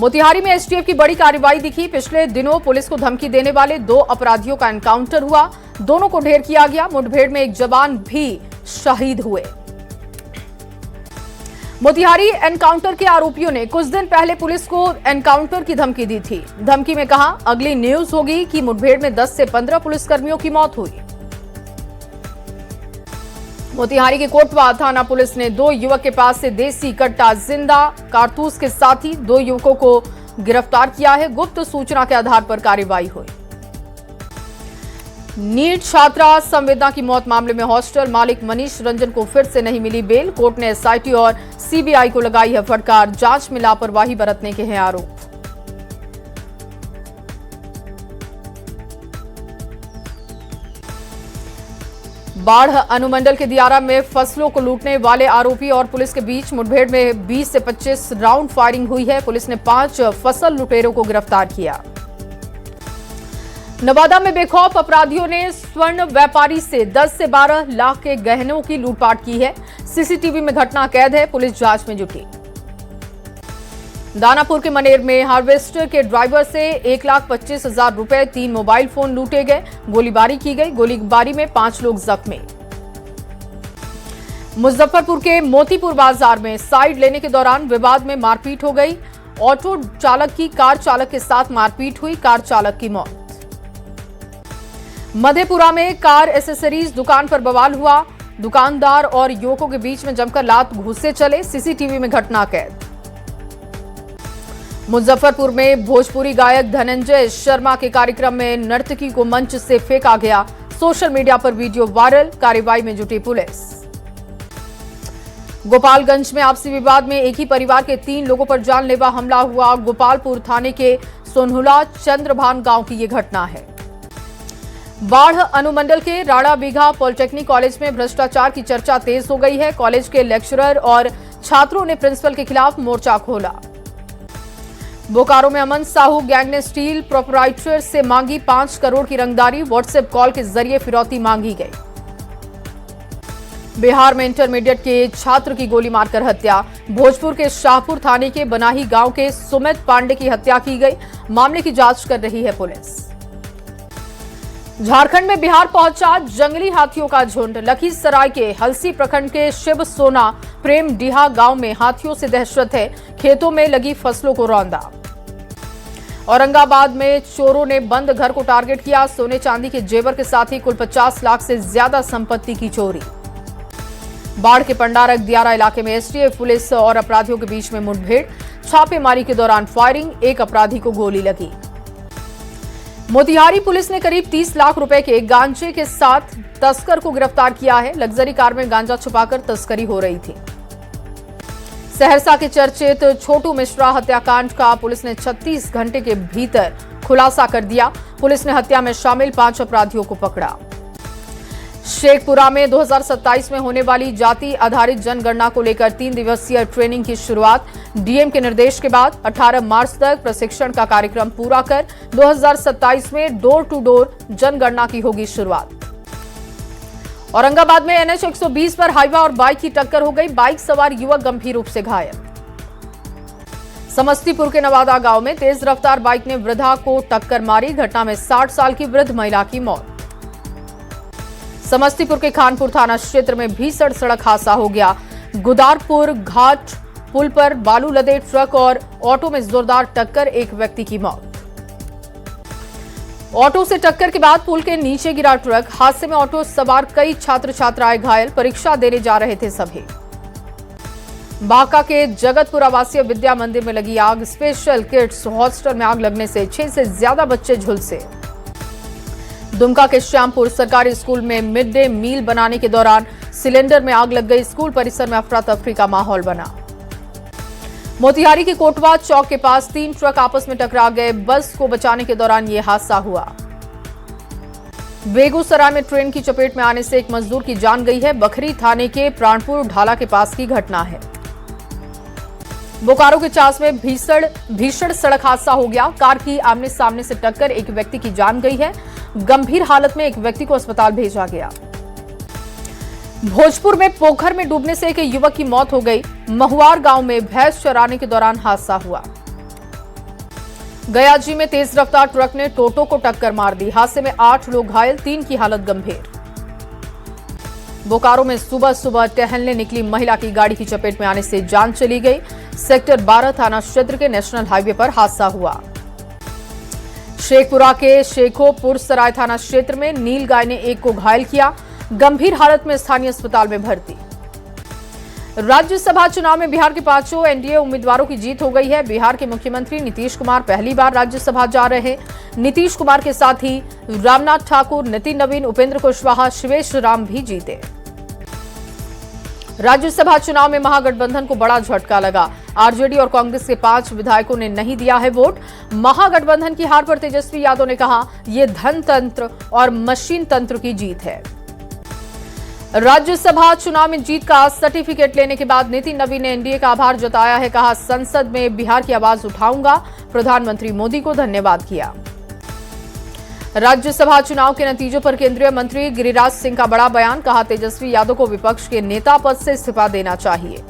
मोतिहारी में एसटीएफ की बड़ी कार्रवाई दिखी। पिछले दिनों पुलिस को धमकी देने वाले 2 अपराधियों का एनकाउंटर हुआ। दोनों को ढेर किया गया। मुठभेड़ में एक जवान भी शहीद हुए। मोतिहारी एनकाउंटर के आरोपियों ने कुछ दिन पहले पुलिस को एनकाउंटर की धमकी दी थी। धमकी में कहा, अगली न्यूज होगी कि मुठभेड़ में 10 से 15 पुलिसकर्मियों की मौत हुई। मोतिहारी के कोटवा थाना पुलिस ने 2 युवक के पास से देसी कट्टा, जिंदा कारतूस के साथ ही 2 युवकों को गिरफ्तार किया है। गुप्त सूचना के आधार पर कार्रवाई हुई। नीट छात्रा संवेदना की मौत मामले में हॉस्टल मालिक मनीष रंजन को फिर से नहीं मिली बेल। कोर्ट ने एसआईटी और सीबीआई को लगाई है फटकार। जांच में लापरवाही बरतने के हैं आरोप। बाढ़ अनुमंडल के दियारा में फसलों को लूटने वाले आरोपी और पुलिस के बीच मुठभेड़ में 20 से 25 राउंड फायरिंग हुई है। पुलिस ने 5 फसल लुटेरों को गिरफ्तार किया। नवादा में बेखौफ अपराधियों ने स्वर्ण व्यापारी से 10 से 12 लाख के गहनों की लूटपाट की है। सीसीटीवी में घटना कैद है। पुलिस जांच में जुटी। दानापुर के मनेर में हार्वेस्टर के ड्राइवर से 1,25,000 रुपए, 3 मोबाइल फोन लूटे गए। गोलीबारी की गई। गोलीबारी में 5 लोग जख्मी। मुजफ्फरपुर के मोतीपुर बाजार में साइड लेने के दौरान विवाद में मारपीट हो गई। ऑटो चालक की कार चालक के साथ मारपीट हुई। कार चालक की मौत। मधेपुरा में कार एसेसरीज दुकान पर बवाल हुआ। दुकानदार और युवकों के बीच में जमकर लात घुसे चले। सीसीटीवी में घटना कैद। मुजफ्फरपुर में भोजपुरी गायक धनंजय शर्मा के कार्यक्रम में नर्तकी को मंच से फेंका गया। सोशल मीडिया पर वीडियो वायरल। कार्रवाई में जुटी पुलिस। गोपालगंज में आपसी विवाद में एक ही परिवार के 3 लोगों पर जानलेवा हमला हुआ। गोपालपुर थाने के सोनहुला चंद्रभान गांव की यह घटना है। बाढ़ अनुमंडल के राणा बीघा पॉलिटेक्निक कॉलेज में भ्रष्टाचार की चर्चा तेज हो गई है। कॉलेज के लेक्चरर और छात्रों ने प्रिंसिपल के खिलाफ मोर्चा खोला। बोकारो में अमन साहू गैंग ने स्टील प्रोपराइटर से मांगी 5 करोड़ की रंगदारी। व्हाट्सएप कॉल के जरिए फिरौती मांगी गई। बिहार में इंटरमीडिएट के छात्र की गोली मारकर हत्या। भोजपुर के शाहपुर थाने के बनाही गांव के सुमित पांडे की हत्या की गई। मामले की जांच कर रही है पुलिस। झारखंड में बिहार पहुंचा जंगली हाथियों का झुंड। लखीसराय के हलसी प्रखंड के शिव सोना प्रेम डीहा गांव में हाथियों से दहशत है। खेतों में लगी फसलों को रौंदा। औरंगाबाद में चोरों ने बंद घर को टारगेट किया। सोने चांदी के जेवर के साथ ही कुल 50 लाख से ज्यादा संपत्ति की चोरी। बाढ़ के पंडारक दियारा इलाके में एसटीएफ पुलिस और अपराधियों के बीच में मुठभेड़। छापेमारी के दौरान फायरिंग। एक अपराधी को गोली लगी। मोतिहारी पुलिस ने करीब 30 लाख रुपए के गांजे के साथ तस्कर को गिरफ्तार किया है। लग्जरी कार में गांजा छुपाकर तस्करी हो रही थी। सहरसा के चर्चित छोटू मिश्रा हत्याकांड का पुलिस ने 36 घंटे के भीतर खुलासा कर दिया। पुलिस ने हत्या में शामिल 5 अपराधियों को पकड़ा। शेखपुरा में 2027 में होने वाली जाति आधारित जनगणना को लेकर 3 दिवसीय ट्रेनिंग की शुरुआत। डीएम के निर्देश के बाद 18 मार्च तक प्रशिक्षण का कार्यक्रम पूरा कर 2027 में डोर टू डोर जनगणना की होगी शुरुआत। औरंगाबाद में एनएच 120 पर हाईवा और बाइक की टक्कर हो गई। बाइक सवार युवक गंभीर रूप से घायल। समस्तीपुर के नवादा गांव में तेज रफ्तार बाइक ने वृद्धा को टक्कर मारी। घटना में 60 साल की वृद्ध महिला की मौत। समस्तीपुर के खानपुर थाना क्षेत्र में भीषण सड़क हादसा हो गया। गुदारपुर घाट पुल पर बालू लदे ट्रक और ऑटो में जोरदार टक्कर। एक व्यक्ति की मौत। ऑटो से टक्कर के बाद पुल के नीचे गिरा ट्रक। हादसे में ऑटो सवार कई छात्र छात्राएं घायल। परीक्षा देने जा रहे थे सभी। बांका के जगतपुर आवासीय विद्या मंदिर में लगी आग। स्पेशल किड्स हॉस्टल में आग लगने से 6 से ज्यादा बच्चे झुलसे। दुमका के श्यामपुर सरकारी स्कूल में मिड डे मील बनाने के दौरान सिलेंडर में आग लग गई। स्कूल परिसर में अफरा तफरी का माहौल बना। मोतिहारी के कोटवा चौक के पास 3 ट्रक आपस में टकरा गए। बस को बचाने के दौरान यह हादसा हुआ। बेगूसराय में ट्रेन की चपेट में आने से एक मजदूर की जान गई है। बखरी थाने के प्राणपुर ढाला के पास की घटना है। बोकारो के चास में भीषण सड़क हादसा हो गया। कार की आमने सामने से टक्कर। एक व्यक्ति की जान गई है। गंभीर हालत में एक व्यक्ति को अस्पताल भेजा गया। भोजपुर में पोखर में डूबने से एक युवक की मौत हो गई। महुआर गांव में भैंस चराने के दौरान हादसा हुआ। गयाजी में तेज रफ्तार ट्रक ने टोटो को टक्कर मार दी। हादसे में 8 लोग घायल, 3 की हालत गंभीर। बोकारो में सुबह सुबह टहलने निकली महिला की गाड़ी की चपेट में आने से जान चली गई। सेक्टर 12 थाना क्षेत्र के नेशनल हाईवे पर हादसा हुआ। शेखपुरा के शेखोपुर सराय थाना क्षेत्र में नील गाय ने एक को घायल किया, गंभीर हालत में स्थानीय अस्पताल में भर्ती। राज्यसभा चुनाव में बिहार के 5 एनडीए उम्मीदवारों की जीत हो गई है। बिहार के मुख्यमंत्री नीतीश कुमार पहली बार राज्यसभा जा रहे हैं। नीतीश कुमार के साथ ही रामनाथ ठाकुर, नितिन नवीन, उपेंद्र कुशवाहा, शिवेश राम भी जीते। राज्यसभा चुनाव में महागठबंधन को बड़ा झटका लगा। आरजेडी और कांग्रेस के 5 विधायकों ने नहीं दिया है वोट। महागठबंधन की हार पर तेजस्वी यादव ने कहा, यह धन तंत्र और मशीन तंत्र की जीत है। राज्यसभा चुनाव में जीत का सर्टिफिकेट लेने के बाद नितिन नवीन ने एनडीए का आभार जताया है। कहा, संसद में बिहार की आवाज उठाऊंगा। प्रधानमंत्री मोदी को धन्यवाद किया। राज्यसभा चुनाव के नतीजों पर केंद्रीय मंत्री गिरिराज सिंह का बड़ा बयान। कहा, तेजस्वी यादव को विपक्ष के नेता पद से इस्तीफा देना चाहिए।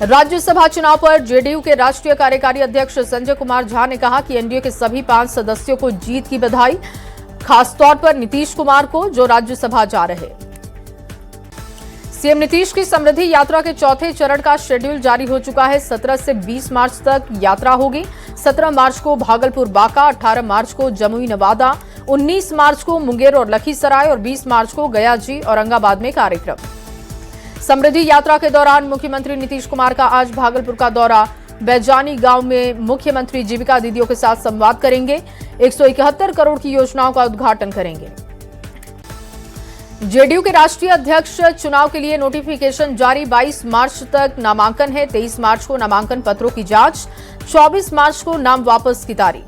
राज्यसभा चुनाव पर जेडीयू के राष्ट्रीय कार्यकारी अध्यक्ष संजय कुमार झा ने कहा कि एनडीए के सभी 5 सदस्यों को जीत की बधाई, खासतौर पर नीतीश कुमार को जो राज्यसभा जा रहे। सीएम नीतीश की समृद्धि यात्रा के चौथे चरण का शेड्यूल जारी हो चुका है। 17 से 20 मार्च तक यात्रा होगी। 17 मार्च को भागलपुर बांका, 18 मार्च को जमुई नवादा, 19 मार्च को मुंगेर और लखीसराय और 20 मार्च को गयाजी औरंगाबाद में कार्यक्रम। समृद्धि यात्रा के दौरान मुख्यमंत्री नीतीश कुमार का आज भागलपुर का दौरा। बैजानी गांव में मुख्यमंत्री जीविका दीदियों के साथ संवाद करेंगे। 171 करोड़ की योजनाओं का उद्घाटन करेंगे। जेडीयू के राष्ट्रीय अध्यक्ष चुनाव के लिए नोटिफिकेशन जारी। 22 मार्च तक नामांकन है। 23 मार्च को नामांकन पत्रों की जांच, 24 मार्च को नाम वापस की तारीख।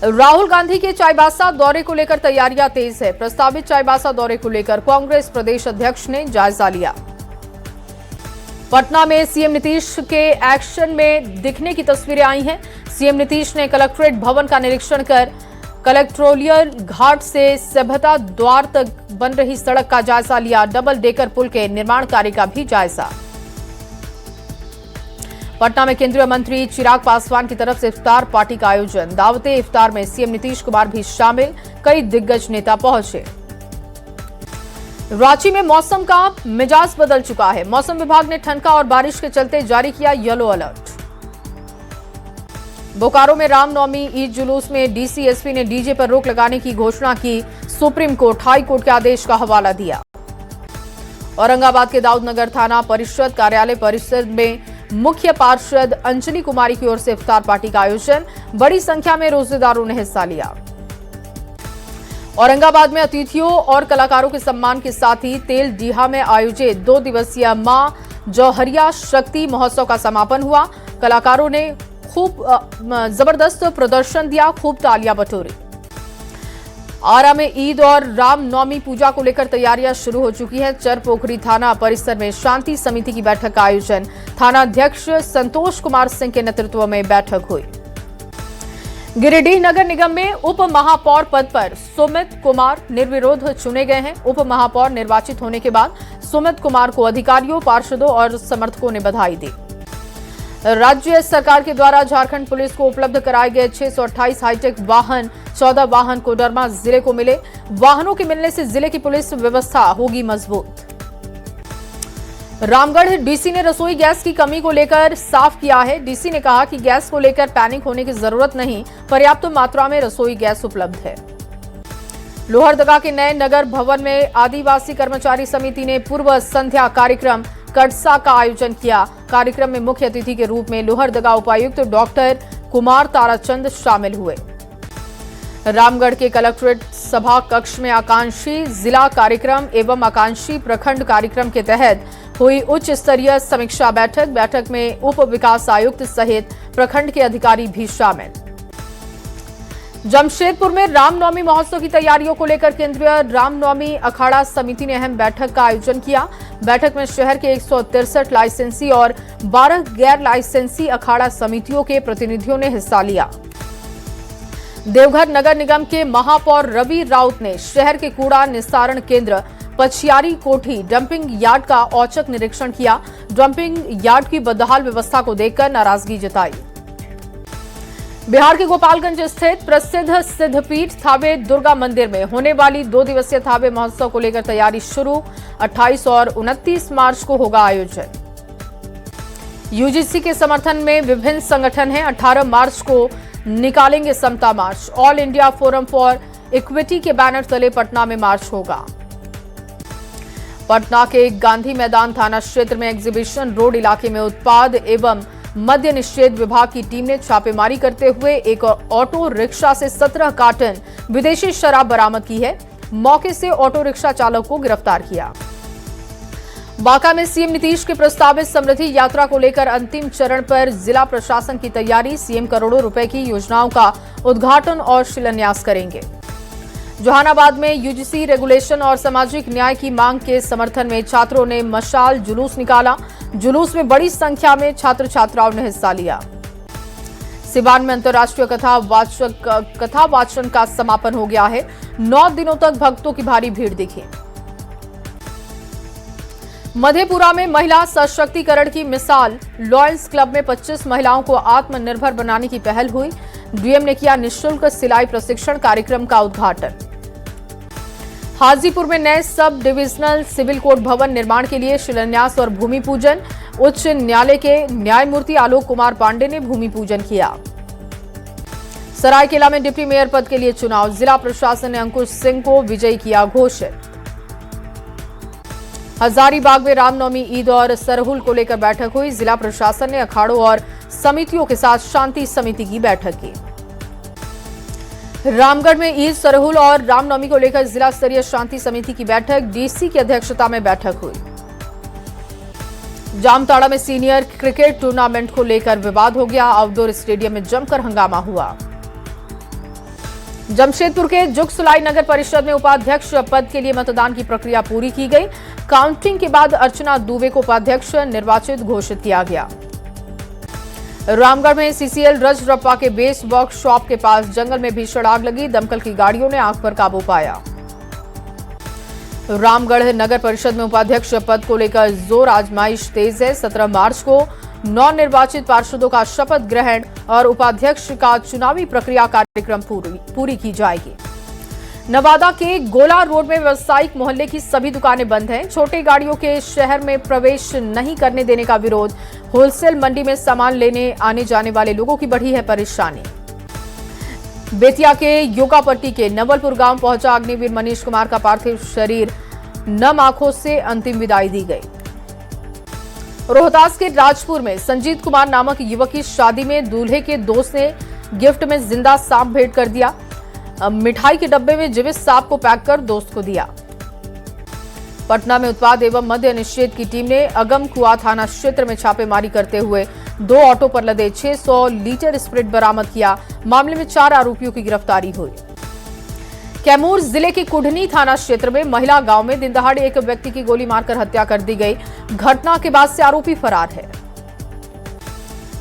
राहुल गांधी के चाईबासा दौरे को लेकर तैयारियां तेज है। प्रस्तावित चाईबासा दौरे को लेकर कांग्रेस प्रदेश अध्यक्ष ने जायजा लिया। पटना में सीएम नीतीश के एक्शन में दिखने की तस्वीरें आई हैं। सीएम नीतीश ने कलेक्ट्रेट भवन का निरीक्षण कर कलेक्टोरियल घाट से सभ्यता द्वार तक बन रही सड़क का जायजा लिया। डबल डेकर पुल के निर्माण कार्य का भी जायजा। पटना में केंद्रीय मंत्री चिराग पासवान की तरफ से इफ्तार पार्टी का आयोजन। दावते इफ्तार में सीएम नीतीश कुमार भी शामिल, कई दिग्गज नेता पहुंचे। रांची में मौसम का मिजाज बदल चुका है। मौसम विभाग ने ठनका और बारिश के चलते जारी किया येलो अलर्ट। बोकारो में रामनवमी ईद जुलूस में डीसी एसपी ने डीजे पर रोक लगाने की घोषणा की। सुप्रीम कोर्ट, हाई कोर्ट के आदेश का हवाला दिया। औरंगाबाद के दाऊदनगर थाना परिषद कार्यालय परिसर में मुख्य पार्षद अंजलि कुमारी की ओर से इफ्तार पार्टी का आयोजन। बड़ी संख्या में रोजेदारों ने हिस्सा लिया। औरंगाबाद में अतिथियों और कलाकारों के सम्मान के साथ ही तेल डीहा में आयोजित 2 दिवसीय मां जौहरिया शक्ति महोत्सव का समापन हुआ। कलाकारों ने खूब जबरदस्त प्रदर्शन दिया, खूब तालियां बटोरी। आरा में ईद और रामनवमी पूजा को लेकर तैयारियां शुरू हो चुकी है। चरपोखरी थाना परिसर में शांति समिति की बैठक का आयोजन। थाना अध्यक्ष संतोष कुमार सिंह के नेतृत्व में बैठक हुई। गिरिडीह नगर निगम में उप महापौर पद पर सुमित कुमार निर्विरोध चुने गए हैं। उप महापौर निर्वाचित होने के बाद सुमित कुमार को अधिकारियों, पार्षदों और समर्थकों ने बधाई दी। राज्य सरकार के द्वारा झारखंड पुलिस को उपलब्ध कराए गए 628 हाईटेक वाहन, 14 वाहन कोडरमा जिले को मिले। वाहनों के मिलने से जिले की पुलिस व्यवस्था होगी मजबूत। रामगढ़ डीसी ने रसोई गैस की कमी को लेकर साफ किया है। डीसी ने कहा कि गैस को लेकर पैनिक होने की जरूरत नहीं, पर्याप्त मात्रा में रसोई गैस उपलब्ध है। लोहरदगा के नए नगर भवन में आदिवासी कर्मचारी समिति ने पूर्व संध्या कार्यक्रम कटसा का आयोजन किया। कार्यक्रम में मुख्य अतिथि के रूप में लोहरदगा उपायुक्त डॉक्टर कुमार ताराचंद शामिल हुए। रामगढ़ के कलेक्ट्रेट सभा कक्ष में आकांक्षी जिला कार्यक्रम एवं आकांक्षी प्रखंड कार्यक्रम के तहत हुई उच्च स्तरीय समीक्षा बैठक में उप विकास आयुक्त सहित प्रखंड के अधिकारी भी शामिल। जमशेदपुर में रामनवमी महोत्सव की तैयारियों को लेकर केंद्रीय रामनवमी अखाड़ा समिति ने अहम बैठक का आयोजन किया। बैठक में शहर के 163 लाइसेंसी और 12 गैर लाइसेंसी अखाड़ा समितियों के प्रतिनिधियों ने हिस्सा लिया। देवघर नगर निगम के महापौर रवि राउत ने शहर के कूड़ा निस्तारण केंद्र पछियारी कोठी डंपिंग यार्ड का औचक निरीक्षण किया। डंपिंग यार्ड की बदहाल व्यवस्था को देखकर नाराजगी जताई। बिहार के गोपालगंज स्थित प्रसिद्ध सिद्धपीठ थावे दुर्गा मंदिर में होने वाली 2 दिवसीय थावे महोत्सव को लेकर तैयारी शुरू। 28 और 29 मार्च को होगा आयोजन। यूजीसी के समर्थन में विभिन्न संगठन हैं। 18 मार्च को निकालेंगे समता march. All India forum for equity के बैनर तले पटना में मार्च होगा। पटना के गांधी मैदान थाना क्षेत्र में एग्जीबिशन रोड इलाके में उत्पाद एवं मद्य निषेध विभाग की टीम ने छापेमारी करते हुए एक ऑटो रिक्शा से 17 कार्टन विदेशी शराब बरामद की है। मौके से ऑटो रिक्शा चालक को गिरफ्तार किया। बांका में सीएम नीतीश के प्रस्तावित समृद्धि यात्रा को लेकर अंतिम चरण पर जिला प्रशासन की तैयारी। सीएम करोड़ों रुपए की योजनाओं का उद्घाटन और शिलान्यास करेंगे। जहानाबाद में यूजीसी रेगुलेशन और सामाजिक न्याय की मांग के समर्थन में छात्रों ने मशाल जुलूस निकाला। जुलूस में बड़ी संख्या में छात्र छात्राओं ने हिस्सा लिया। सिवान में अंतर्राष्ट्रीय कथा वाचन का समापन हो गया है। 9 दिनों तक भक्तों की भारी भीड़ दिखी। मधेपुरा में महिला सशक्तिकरण की मिसाल। लॉयंस क्लब में 25 महिलाओं को आत्मनिर्भर बनाने की पहल हुई। डीएम ने किया निःशुल्क सिलाई प्रशिक्षण कार्यक्रम का उद्घाटन। हाजीपुर में नए सब डिविजनल सिविल कोर्ट भवन निर्माण के लिए शिलान्यास और भूमि पूजन। उच्च न्यायालय के न्यायमूर्ति आलोक कुमार पांडे ने भूमि पूजन किया। सरायकेला में डिप्टी मेयर पद के लिए चुनाव। जिला प्रशासन ने अंकुश सिंह को विजयी किया घोषित। हजारीबाग में रामनवमी, ईद और सरहुल को लेकर बैठक हुई। जिला प्रशासन ने अखाड़ों और समितियों के साथ शांति समिति की बैठक की। रामगढ़ में ईद, सरहुल और रामनवमी को लेकर जिला स्तरीय शांति समिति की बैठक डीसी की अध्यक्षता में बैठक हुई। जामताड़ा में सीनियर क्रिकेट टूर्नामेंट को लेकर विवाद हो गया। आउटडोर स्टेडियम में जमकर हंगामा हुआ। जमशेदपुर के जुगसुलाई नगर परिषद में उपाध्यक्ष पद के लिए मतदान की प्रक्रिया पूरी की गई। काउंटिंग के बाद अर्चना दुबे को उपाध्यक्ष निर्वाचित घोषित किया गया। रामगढ़ में सीसीएल रजरप्पा के बेस वर्कशॉप के पास जंगल में भीषण आग लगी। दमकल की गाड़ियों ने आग पर काबू पाया। रामगढ़ नगर परिषद में उपाध्यक्ष पद को लेकर जोर आजमाइश तेज है। 17 मार्च को नौ निर्वाचित पार्षदों का शपथ ग्रहण और उपाध्यक्ष का चुनावी प्रक्रिया कार्यक्रम पूरी की जाएगी। नवादा के गोला रोड में व्यावसायिक मोहल्ले की सभी दुकानें बंद हैं। छोटे गाड़ियों के शहर में प्रवेश नहीं करने देने का विरोध। होलसेल मंडी में सामान लेने आने जाने वाले लोगों की बढ़ी है परेशानी। बेतिया के योगापट्टी के नवलपुर गांव पहुंचा अग्निवीर मनीष कुमार का पार्थिव शरीर। नम आंखों से अंतिम विदाई दी गई। रोहतास के राजपुर में संजीत कुमार नामक युवक की शादी में दूल्हे के दोस्त ने गिफ्ट में जिंदा सांप भेंट कर दिया। मिठाई के डब्बे में जीवित सांप को पैक कर दोस्त को दिया। पटना में उत्पाद एवं मद्य निषेध की टीम ने अगमकुआ थाना क्षेत्र में छापेमारी करते हुए 2 ऑटो पर लदे 600 लीटर स्प्रिट बरामद किया। मामले में 4 आरोपियों की गिरफ्तारी हुई। कैमूर जिले के कुढ़नी थाना क्षेत्र में महिला गांव में दिनदहाड़े एक व्यक्ति की गोली मारकर हत्या कर दी गई। घटना के बाद से आरोपी फरार है।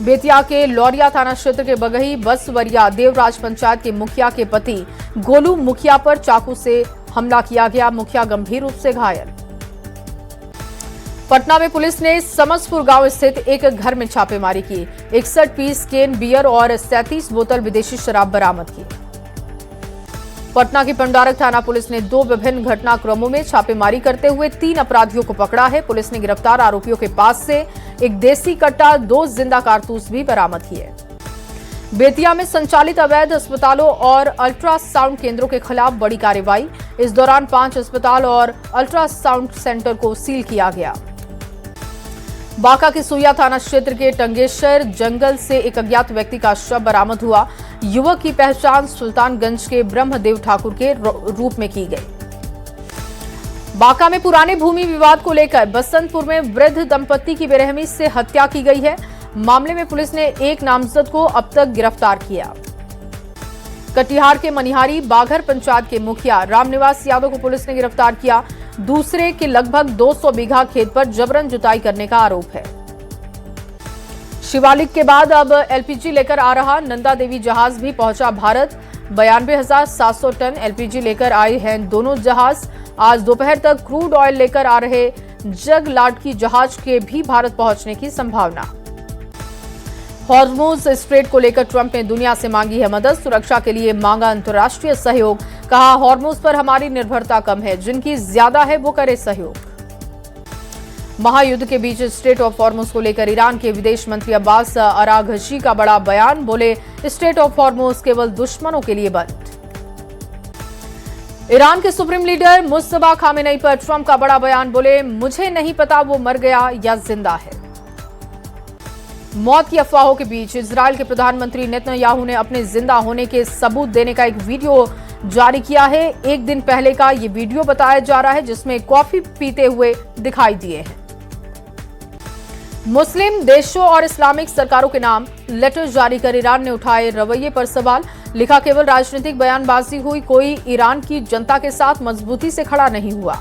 बेतिया के लौरिया थाना क्षेत्र के बगही बसवरिया देवराज पंचायत के मुखिया के पति गोलू मुखिया पर चाकू से हमला किया गया। मुखिया गंभीर रूप से घायल। पटना में पुलिस ने समसपुर गांव स्थित एक घर में छापेमारी की। 61 पीस केन बियर और 37 बोतल विदेशी शराब बरामद की। पटना की पंडारक थाना पुलिस ने 2 विभिन्न घटनाक्रमों में छापेमारी करते हुए 3 अपराधियों को पकड़ा है। पुलिस ने गिरफ्तार आरोपियों के पास से एक देसी कट्टा, 2 जिंदा कारतूस भी बरामद किए। बेतिया में संचालित अवैध अस्पतालों और अल्ट्रासाउंड केंद्रों के खिलाफ बड़ी कार्रवाई। इस दौरान 5 अस्पताल और अल्ट्रासाउंड सेंटर को सील किया गया। बांका के सुइया थाना क्षेत्र के टंगेश्वर जंगल से एक अज्ञात व्यक्ति का शव बरामद हुआ। युवक की पहचान सुल्तानगंज के ब्रह्मदेव ठाकुर के रूप में की गई। बांका में पुराने भूमि विवाद को लेकर बसंतपुर में वृद्ध दंपत्ति की बेरहमी से हत्या की गई है। मामले में पुलिस ने एक नामजद को अब तक गिरफ्तार किया। कटिहार के मनिहारी बाघर पंचायत के मुखिया रामनिवास यादव को पुलिस ने गिरफ्तार किया। दूसरे के लगभग 200 बीघा खेत पर जबरन जुताई करने का आरोप है। शिवालिक के बाद अब एलपीजी लेकर आ रहा नंदा देवी जहाज भी पहुंचा भारत। 92,700 टन एलपीजी लेकर आए हैं दोनों जहाज। आज दोपहर तक क्रूड ऑयल लेकर आ रहे जग लाडकी जहाज के भी भारत पहुंचने की संभावना। हॉर्मुज स्ट्रेट को लेकर ट्रंप ने दुनिया से मांगी है मदद, सुरक्षा के लिए मांगा अंतर्राष्ट्रीय सहयोग। कहा हॉर्मुज पर हमारी निर्भरता कम है, जिनकी ज्यादा है वो करे सहयोग। महायुद्ध के बीच स्ट्रेट ऑफ हॉर्मुज को लेकर ईरान के विदेश मंत्री अब्बास अराघची का बड़ा बयान, बोले स्ट्रेट ऑफ हॉर्मुज केवल दुश्मनों के लिए बंद। ईरान के सुप्रीम लीडर मुस्तफा खामेनेई पर ट्रंप का बड़ा बयान, बोले मुझे नहीं पता वो मर गया या जिंदा है। मौत की अफवाहों के बीच इजरायल के प्रधानमंत्री नेतन्याहू ने अपने जिंदा होने के सबूत देने का एक वीडियो जारी किया है। एक दिन पहले का ये वीडियो बताया जा रहा है, जिसमें कॉफी पीते हुए दिखाई दिए हैं। मुस्लिम देशों और इस्लामिक सरकारों के नाम लेटर जारी कर ईरान ने उठाए रवैये पर सवाल, लिखा केवल राजनीतिक बयानबाजी हुई, कोई ईरान की जनता के साथ मजबूती से खड़ा नहीं हुआ।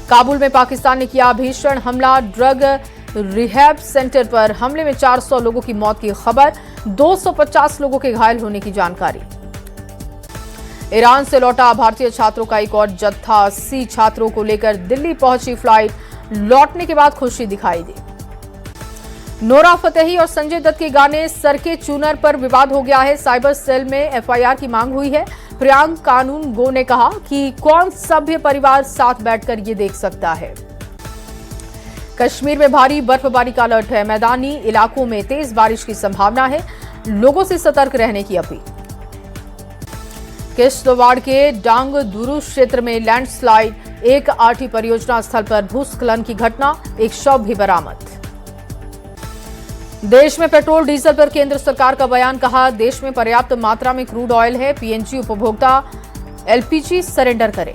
काबुल में पाकिस्तान ने किया भीषण हमला, ड्रग रिहैब सेंटर पर हमले में 400 लोगों की मौत की खबर, 250 लोगों के घायल होने की जानकारी। ईरान से लौटा भारतीय छात्रों का एक और जत्था, 80 छात्रों को लेकर दिल्ली पहुंची फ्लाइट, लौटने के बाद खुशी दिखाई दी। नोरा फतेही और संजय दत्त के गाने सर के चूनर पर विवाद हो गया है, साइबर सेल में एफआईआर की मांग हुई है। प्रियांक कानून गो ने कहा कि कौन सभ्य परिवार साथ बैठकर ये देख सकता है। कश्मीर में भारी बर्फबारी का अलर्ट है, मैदानी इलाकों में तेज बारिश की संभावना है, लोगों से सतर्क रहने की अपील। किश्तवाड़ के डांग दुरू क्षेत्र में लैंडस्लाइड, एक आरटी परियोजना स्थल पर भूस्खलन की घटना, एक शव भी बरामद। देश में पेट्रोल डीजल पर केंद्र सरकार का बयान, कहा देश में पर्याप्त मात्रा में क्रूड ऑयल है, पीएनजी उपभोक्ता एलपीजी सरेंडर करें।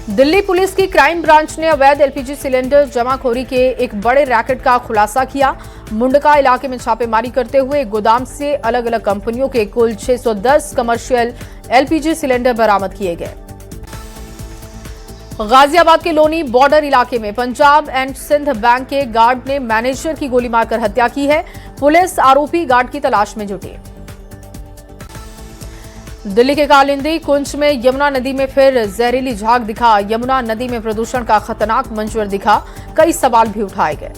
दिल्ली पुलिस की क्राइम ब्रांच ने अवैध एलपीजी सिलेंडर जमाखोरी के एक बड़े रैकेट का खुलासा किया। मुंडका इलाके में छापेमारी करते हुए गोदाम से अलग अलग कंपनियों के कुल 610 कमर्शियल एलपीजी सिलेंडर बरामद किए गए। गाजियाबाद के लोनी बॉर्डर इलाके में पंजाब एंड सिंध बैंक के गार्ड ने मैनेजर की गोली मारकर हत्या की है, पुलिस आरोपी गार्ड की तलाश में जुटी। दिल्ली के कालिंदी कुंज में यमुना नदी में फिर जहरीली झाग दिखा, यमुना नदी में प्रदूषण का खतरनाक मंजर दिखा, कई सवाल भी उठाए गए।